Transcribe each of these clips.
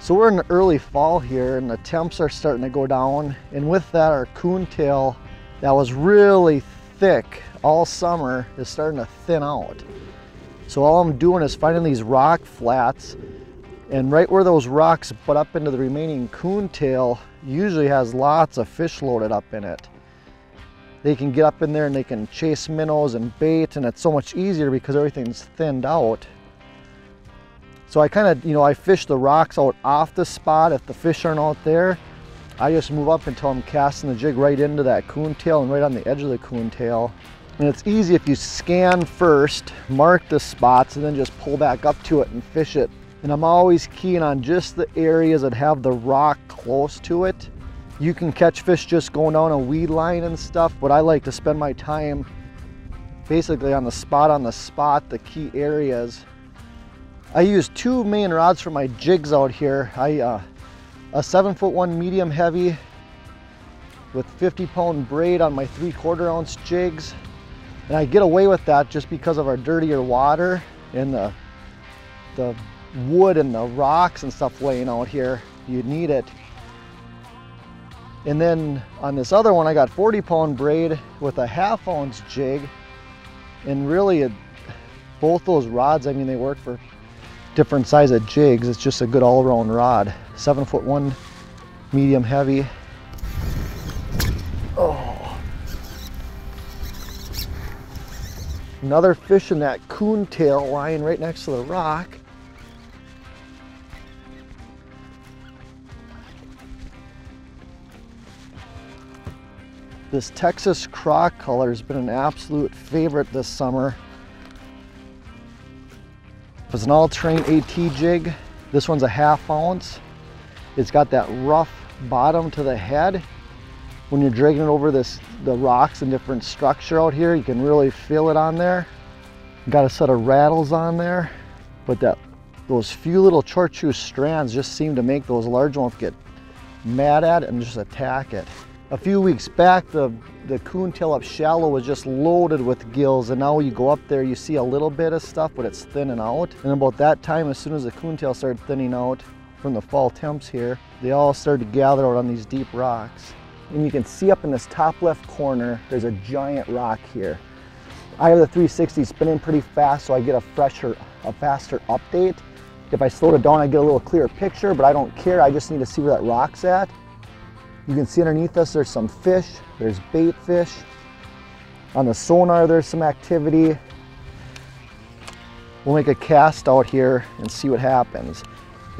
So we're in the early fall here and the temps are starting to go down, and with that our coontail that was really thick all summer is starting to thin out. So all I'm doing is finding these rock flats, and right where those rocks butt up into the remaining coontail usually has lots of fish loaded up in it. They can get up in there and they can chase minnows and bait, and it's so much easier because everything's thinned out. So I kind of, I fish the rocks out off the spot. If the fish aren't out there, I just move up until I'm casting the jig right into that coontail and right on the edge of the coontail. And it's easy if you scan first, mark the spots, and then just pull back up to it and fish it. And I'm always keying on just the areas that have the rock close to it. You can catch fish just going down a weed line and stuff, but I like to spend my time basically on the spot, the key areas. I use two main rods for my jigs out here. A 7'1" medium heavy with 50-pound braid on my 3/4 ounce jigs. And I get away with that just because of our dirtier water and the wood and the rocks and stuff laying out here. You need it. And then on this other one, I got 40-pound braid with a 1/2 ounce jig. And really, both those rods, I mean, they work for different size of jigs. It's just a good all-around rod. 7'1" medium heavy. Oh. Another fish in that coontail lying right next to the rock. This Texas croc color has been an absolute favorite this summer. It's an all-terrain AT jig. This one's a 1/2 ounce. It's got that rough bottom to the head. When you're dragging it over the rocks and different structure out here, you can really feel it on there. Got a set of rattles on there, but those few little chartreuse strands just seem to make those large ones get mad at it and just attack it. A few weeks back, the coontail up shallow was just loaded with gills, and now you go up there, you see a little bit of stuff, but it's thinning out. And about that time, as soon as the coontail started thinning out from the fall temps here, they all started to gather out on these deep rocks. And you can see up in this top left corner, there's a giant rock here. I have the 360 spinning pretty fast, so I get a faster update. If I slow it down, I get a little clearer picture, but I don't care. I just need to see where that rock's at. You can see underneath us, there's some fish. There's bait fish. On the sonar, there's some activity. We'll make a cast out here and see what happens.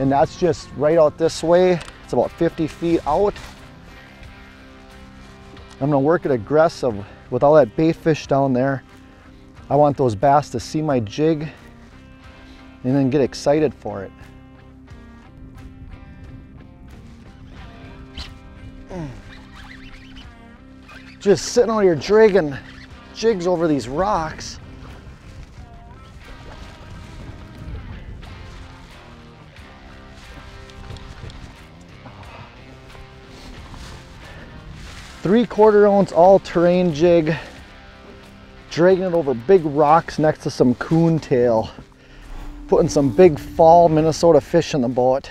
And that's just right out this way. It's about 50 feet out. I'm gonna work it aggressive with all that bait fish down there. I want those bass to see my jig and then get excited for it. Just sitting out here dragging jigs over these rocks. Three-quarter ounce all-terrain jig, dragging it over big rocks next to some coontail, putting some big fall Minnesota fish in the boat.